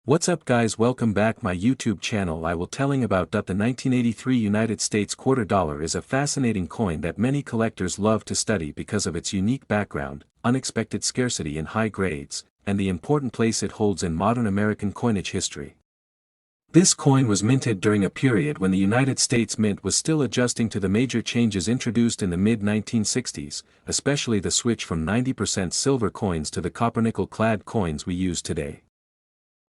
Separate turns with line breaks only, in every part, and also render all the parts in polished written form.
What's up guys, welcome back my YouTube channel. I will telling about the 1983 United States quarter dollar is a fascinating coin that many collectors love to study because of its unique background, unexpected scarcity in high grades, and the important place it holds in modern American coinage history. This coin was minted during a period when the United States Mint was still adjusting to the major changes introduced in the mid-1960s, especially the switch from 90% silver coins to the copper-nickel-clad coins we use today.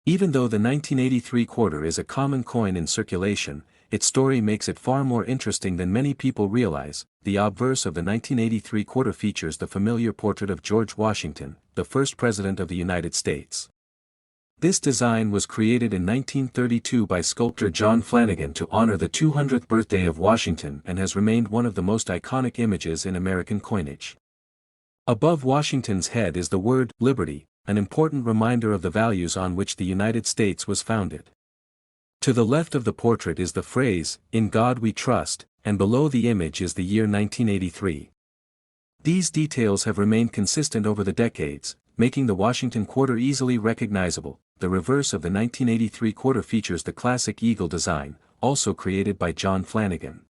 Even though the 1983 quarter is a common coin in circulation, its story makes it far more interesting than many people realize. The obverse of the 1983 quarter features the familiar portrait of George Washington, the first President of the United States. This design was created in 1932 by sculptor John Flanagan to honor the 200th birthday of Washington and has remained one of the most iconic images in American coinage. Above Washington's head is the word "Liberty," an important reminder of the values on which the United States was founded. To the left of the portrait is the phrase, "In God We Trust," and below the image is the year 1983. These details have remained consistent over the decades, making the Washington quarter easily recognizable. The reverse of the 1983 quarter features the classic eagle design, also created by John Flanagan.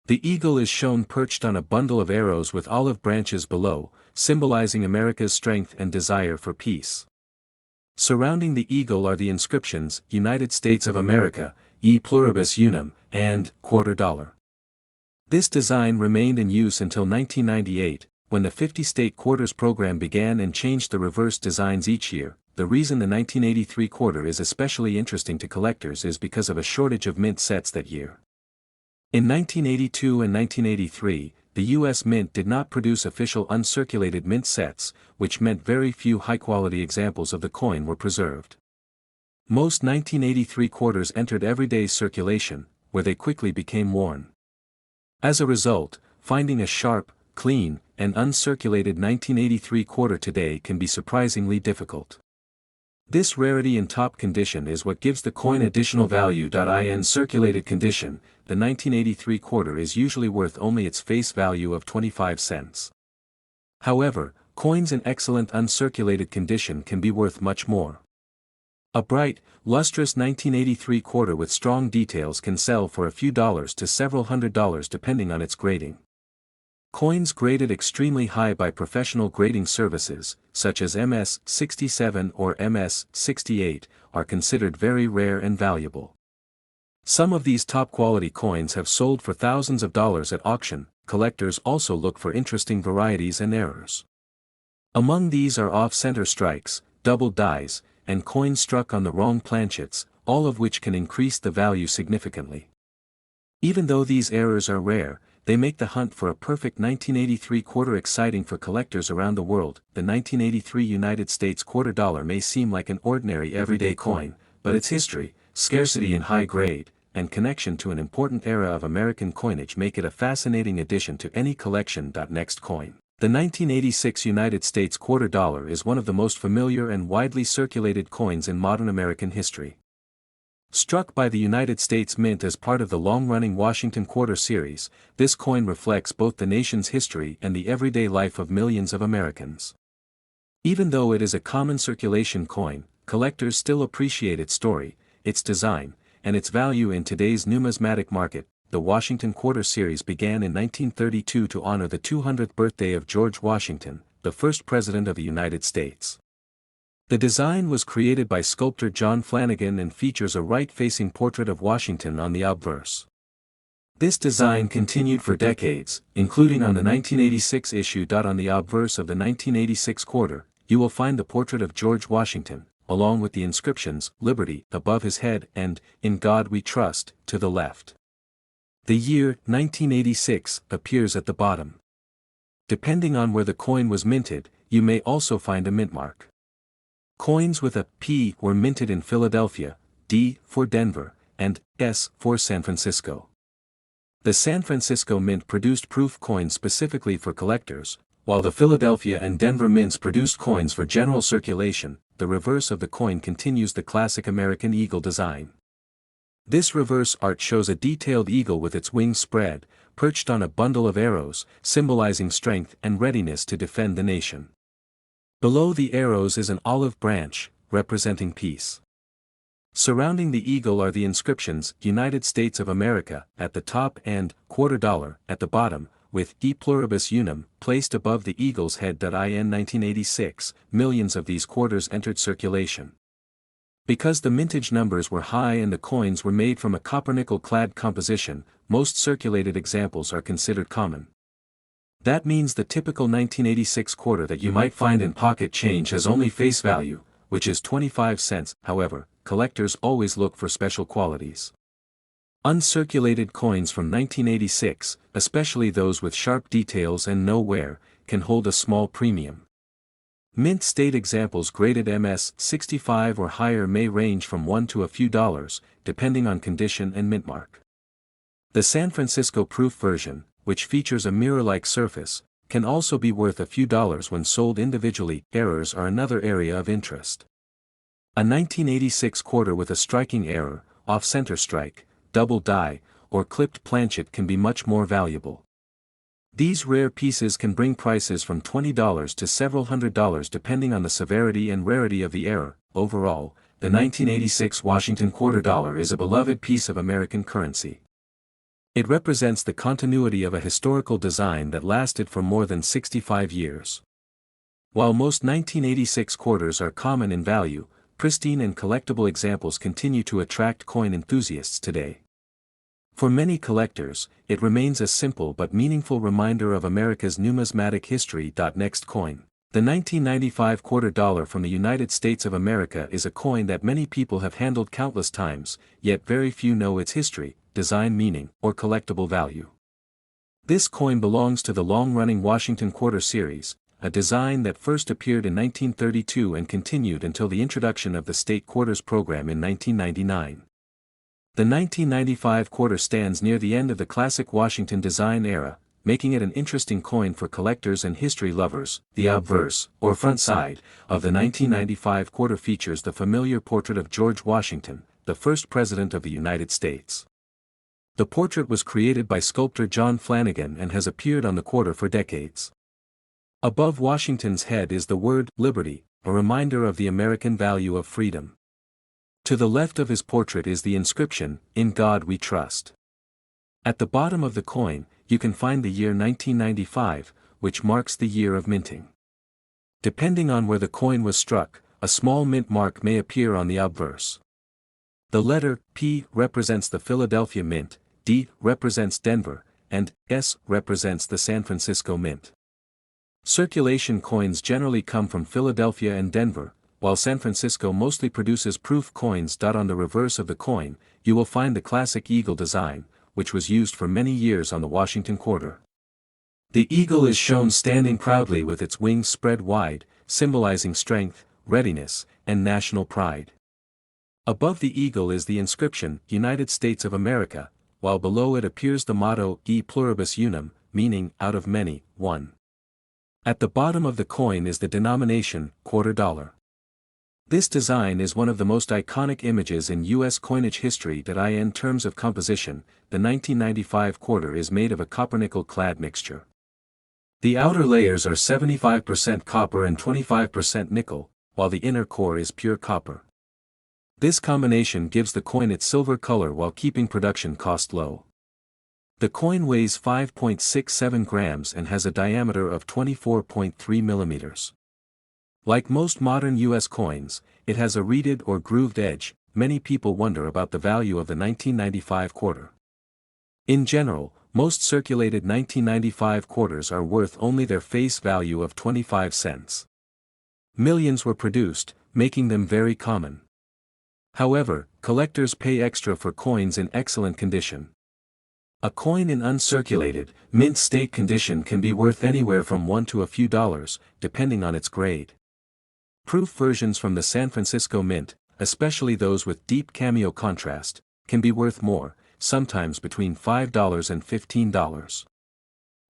The eagle is shown perched on a bundle of arrows with olive branches below, symbolizing America's strength and desire for peace. Surrounding the eagle are the inscriptions, "United States of America, E Pluribus Unum," and "Quarter Dollar." This design remained in use until 1998, when the 50-state quarters program began and changed the reverse designs each year. The reason the 1983 quarter is especially interesting to collectors is because of a shortage of mint sets that year. In 1982 and 1983, the U.S. Mint did not produce official uncirculated mint sets, which meant very few high-quality examples of the coin were preserved. Most 1983 quarters entered everyday circulation, where they quickly became worn. As a result, finding a sharp, clean, and uncirculated 1983 quarter today can be surprisingly difficult. This rarity in top condition is what gives the coin additional value. In circulated condition, the 1983 quarter is usually worth only its face value of 25 cents. However, coins in excellent uncirculated condition can be worth much more. A bright, lustrous 1983 quarter with strong details can sell for a few dollars to several $100s depending on its grading. Coins graded extremely high by professional grading services, such as MS-67 or MS-68, are considered very rare and valuable. Some of these top-quality coins have sold for thousands of dollars at auction. Collectors also look for interesting varieties and errors. Among these are off-center strikes, double dies, and coins struck on the wrong planchets, all of which can increase the value significantly. Even though these errors are rare, they make the hunt for a perfect 1983 quarter exciting for collectors around the world. The 1983 United States quarter dollar may seem like an ordinary everyday coin, but its history, scarcity in high grade, and connection to an important era of American coinage make it a fascinating addition to any collection. Next coin. The 1986 United States quarter dollar is one of the most familiar and widely circulated coins in modern American history. Struck by the United States Mint as part of the long-running Washington Quarter series, this coin reflects both the nation's history and the everyday life of millions of Americans. Even though it is a common circulation coin, collectors still appreciate its story, its design, and its value in today's numismatic market. The Washington Quarter series began in 1932 to honor the 200th birthday of George Washington, the first President of the United States. The design was created by sculptor John Flanagan and features a right-facing portrait of Washington on the obverse. This design continued for decades, including on the 1986 issue. On the obverse of the 1986 quarter, you will find the portrait of George Washington, along with the inscriptions, "Liberty," above his head and "In God We Trust," to the left. The year, 1986, appears at the bottom. Depending on where the coin was minted, you may also find a mint mark. Coins with a P were minted in Philadelphia, D for Denver, and S for San Francisco. The San Francisco Mint produced proof coins specifically for collectors, while the Philadelphia and Denver mints produced coins for general circulation. The reverse of the coin continues the classic American eagle design. This reverse art shows a detailed eagle with its wings spread, perched on a bundle of arrows, symbolizing strength and readiness to defend the nation. Below the arrows is an olive branch, representing peace. Surrounding the eagle are the inscriptions United States of America at the top and quarter dollar at the bottom, with E pluribus unum placed above the eagle's head. In 1986, millions of these quarters entered circulation. Because the mintage numbers were high and the coins were made from a copper-nickel-clad composition, most circulated examples are considered common. That means the typical 1986 quarter that you might find in pocket change has only face value, which is 25 cents. However, collectors always look for special qualities. Uncirculated coins from 1986, especially those with sharp details and no wear, can hold a small premium. Mint state examples graded MS 65 or higher may range from $1 to a few dollars, depending on condition and mint mark. The San Francisco proof version, which features a mirror-like surface, can also be worth a few dollars when sold individually. Errors are another area of interest. A 1986 quarter with a striking error, off-center strike, double die, or clipped planchet can be much more valuable. These rare pieces can bring prices from $20 to several $100s depending on the severity and rarity of the error. Overall, the 1986 Washington quarter dollar is a beloved piece of American currency. It represents the continuity of a historical design that lasted for more than 65 years. While most 1986 quarters are common in value, pristine and collectible examples continue to attract coin enthusiasts today. For many collectors, it remains a simple but meaningful reminder of America's numismatic history. Next coin. The 1995 quarter dollar from the United States of America is a coin that many people have handled countless times, yet very few know its history, design meaning, or collectible value. This coin belongs to the long-running Washington Quarter series, a design that first appeared in 1932 and continued until the introduction of the state quarters program in 1999. The 1995 quarter stands near the end of the classic Washington design era, making it an interesting coin for collectors and history lovers. The obverse, or front side, of the 1995 quarter features the familiar portrait of George Washington, the first President of the United States. The portrait was created by sculptor John Flanagan and has appeared on the quarter for decades. Above Washington's head is the word Liberty, a reminder of the American value of freedom. To the left of his portrait is the inscription, In God We Trust. At the bottom of the coin, you can find the year 1995, which marks the year of minting. Depending on where the coin was struck, a small mint mark may appear on the obverse. The letter P represents the Philadelphia Mint, D represents Denver, and S represents the San Francisco Mint. Circulation coins generally come from Philadelphia and Denver, while San Francisco mostly produces proof coins. On the reverse of the coin, you will find the classic eagle design, which was used for many years on the Washington quarter. The eagle is shown standing proudly with its wings spread wide, symbolizing strength, readiness, and national pride. Above the eagle is the inscription, United States of America, while below it appears the motto, E pluribus unum, meaning, out of many, one. At the bottom of the coin is the denomination, quarter dollar. This design is one of the most iconic images in U.S. coinage history. In terms of composition, the 1995 quarter is made of a copper-nickel-clad mixture. The outer layers are 75% copper and 25% nickel, while the inner core is pure copper. This combination gives the coin its silver color while keeping production cost low. The coin weighs 5.67 grams and has a diameter of 24.3 millimeters. Like most modern U.S. coins, it has a reeded or grooved edge. Many people wonder about the value of the 1995 quarter. In general, most circulated 1995 quarters are worth only their face value of 25 cents. Millions were produced, making them very common. However, collectors pay extra for coins in excellent condition. A coin in uncirculated, mint state condition can be worth anywhere from $1 to a few dollars, depending on its grade. Proof versions from the San Francisco Mint, especially those with deep cameo contrast, can be worth more, sometimes between $5 and $15.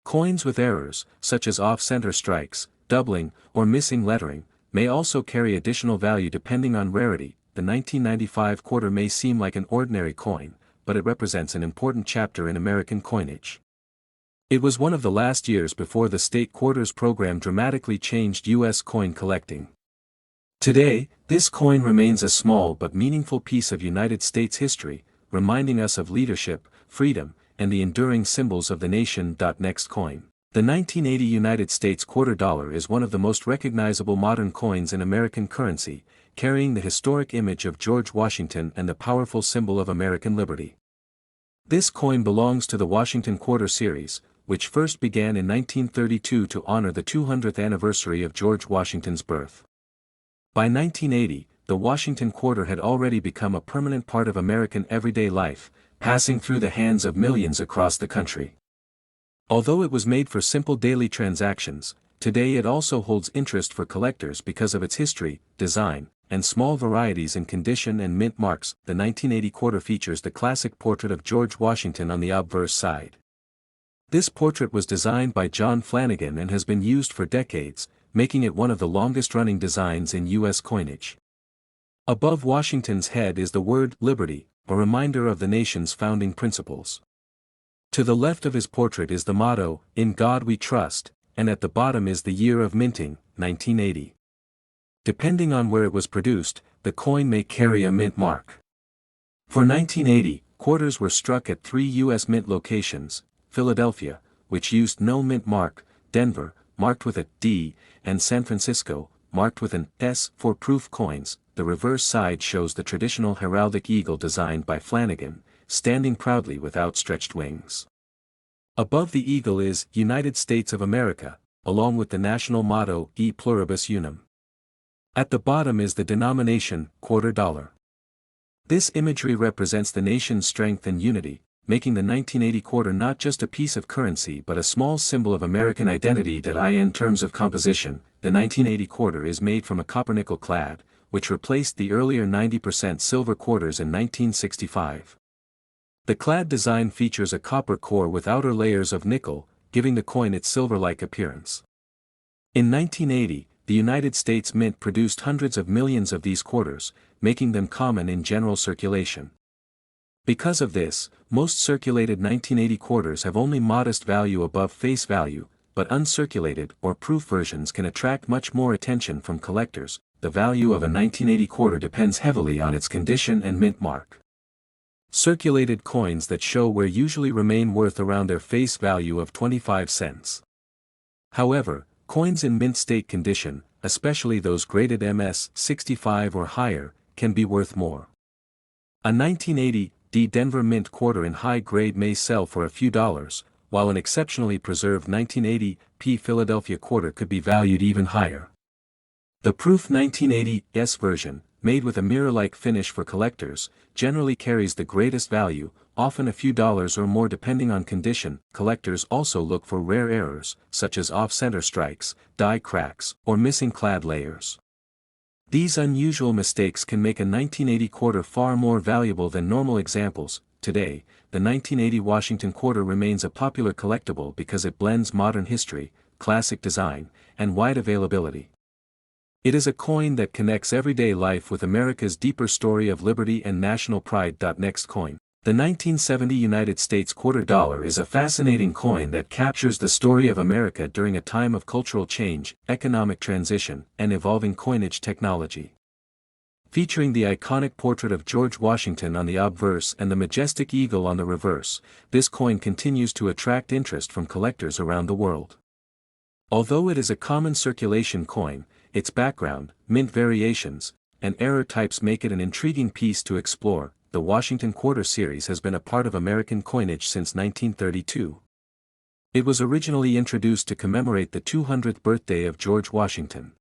Coins with errors, such as off-center strikes, doubling, or missing lettering, may also carry additional value depending on rarity. The 1995 quarter may seem like an ordinary coin, but it represents an important chapter in American coinage. It was one of the last years before the state quarters program dramatically changed U.S. coin collecting. Today, this coin remains a small but meaningful piece of United States history, reminding us of leadership, freedom, and the enduring symbols of the nation. Next coin. The 1980 United States quarter dollar is one of the most recognizable modern coins in American currency, carrying the historic image of George Washington and the powerful symbol of American liberty. This coin belongs to the Washington Quarter series, which first began in 1932 to honor the 200th anniversary of George Washington's birth. By 1980, the Washington Quarter had already become a permanent part of American everyday life, passing through the hands of millions across the country. Although it was made for simple daily transactions, today it also holds interest for collectors because of its history, design, and small varieties in condition and mint marks. The 1980 quarter features the classic portrait of George Washington on the obverse side. This portrait was designed by John Flanagan and has been used for decades, making it one of the longest-running designs in U.S. coinage. Above Washington's head is the word "Liberty," a reminder of the nation's founding principles. To the left of his portrait is the motto, "In God We Trust," and at the bottom is the year of minting, 1980. Depending on where it was produced, the coin may carry a mint mark. For 1980, quarters were struck at 3 U.S. mint locations: Philadelphia, which used no mint mark; Denver, marked with a D, and San Francisco, marked with an S. For proof coins, the reverse side shows the traditional heraldic eagle designed by Flanagan, standing proudly with outstretched wings. Above the eagle is "United States of America," along with the national motto "E Pluribus Unum." At the bottom is the denomination, quarter dollar. This imagery represents the nation's strength and unity, making the 1980 quarter not just a piece of currency but a small symbol of American identity. In terms of composition, the 1980 quarter is made from a copper-nickel clad, which replaced the earlier 90% silver quarters in 1965. The clad design features a copper core with outer layers of nickel, giving the coin its silver-like appearance. In 1980, the United States Mint produced hundreds of millions of these quarters, making them common in general circulation. Because of this, most circulated 1980 quarters have only modest value above face value, but uncirculated or proof versions can attract much more attention from collectors. The value of a 1980 quarter depends heavily on its condition and mint mark. Circulated coins that show wear usually remain worth around their face value of 25 cents. However, coins in mint state condition, especially those graded MS 65 or higher, can be worth more. A 1980 D Denver Mint quarter in high grade may sell for a few dollars, while an exceptionally preserved 1980 P Philadelphia quarter could be valued even higher. The proof 1980 S version, made with a mirror-like finish for collectors, generally carries the greatest value, often a few dollars or more depending on condition. Collectors also look for rare errors, such as off-center strikes, die cracks, or missing clad layers. These unusual mistakes can make a 1980 quarter far more valuable than normal examples. Today, the 1980 Washington quarter remains a popular collectible because it blends modern history, classic design, and wide availability. It is a coin that connects everyday life with America's deeper story of liberty and national pride. Next coin. The 1970 United States quarter dollar is a fascinating coin that captures the story of America during a time of cultural change, economic transition, and evolving coinage technology. Featuring the iconic portrait of George Washington on the obverse and the majestic eagle on the reverse, this coin continues to attract interest from collectors around the world. Although it is a common circulation coin, its background, mint variations, and error types make it an intriguing piece to explore. The Washington Quarter series has been a part of American coinage since 1932. It was originally introduced to commemorate the 200th birthday of George Washington.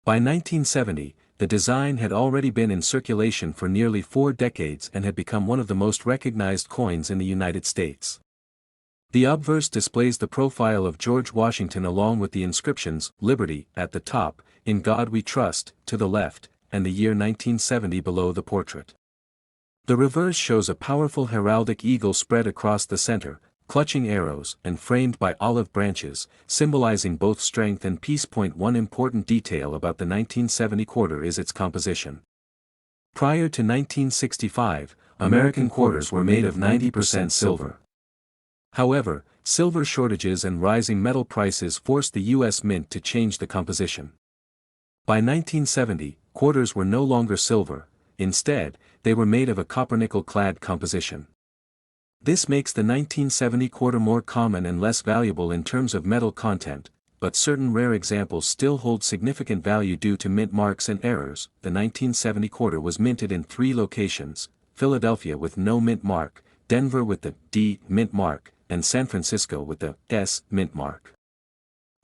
By 1970, the design had already been in circulation for nearly 4 decades and had become one of the most recognized coins in the United States. The obverse displays the profile of George Washington along with the inscriptions, "Liberty," at the top, "In God We Trust," to the left, and the year 1970 below the portrait. The reverse shows a powerful heraldic eagle spread across the center, clutching arrows and framed by olive branches, symbolizing both strength and peace. One important detail about the 1970 quarter is its composition. Prior to 1965, American quarters were made of 90% silver. However, silver shortages and rising metal prices forced the U.S. Mint to change the composition. By 1970, quarters were no longer silver, instead, they were made of a copper-nickel-clad composition. This makes the 1970 quarter more common and less valuable in terms of metal content, but certain rare examples still hold significant value due to mint marks and errors. The 1970 quarter was minted in 3 locations: Philadelphia with no mint mark, Denver with the D mint mark, and San Francisco with the S mint mark.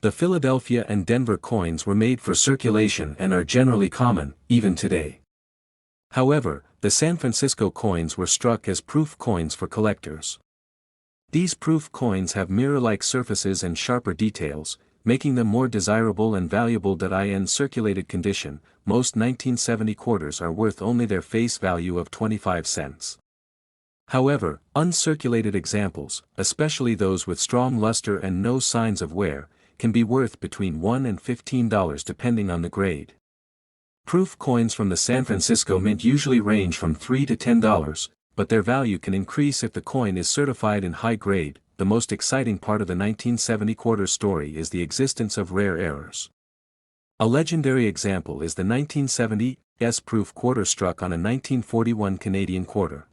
The Philadelphia and Denver coins were made for circulation and are generally common, even today. However, the San Francisco coins were struck as proof coins for collectors. These proof coins have mirror-like surfaces and sharper details, making them more desirable and valuable. In circulated condition, most 1970 quarters are worth only their face value of 25 cents. However, uncirculated examples, especially those with strong luster and no signs of wear, can be worth between $1 and $15 depending on the grade. Proof coins from the San Francisco Mint usually range from $3 to $10, but their value can increase if the coin is certified in high grade. The most exciting part of the 1970 quarter story is the existence of rare errors. A legendary example is the 1970 S-proof quarter struck on a 1941 Canadian quarter.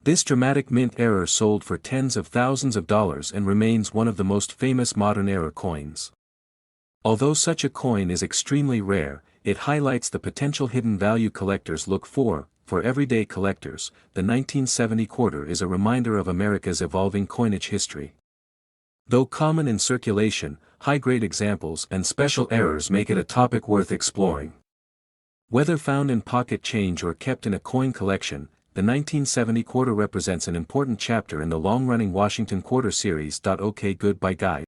This dramatic mint error sold for tens of thousands of dollars and remains one of the most famous modern error coins. Although such a coin is extremely rare, it highlights the potential hidden value collectors look for. For everyday collectors, the 1970 quarter is a reminder of America's evolving coinage history. Though common in circulation, high-grade examples and special errors make it a topic worth exploring. Whether found in pocket change or kept in a coin collection, the 1970 quarter represents an important chapter in the long-running Washington Quarter series. Okay, goodbye guys.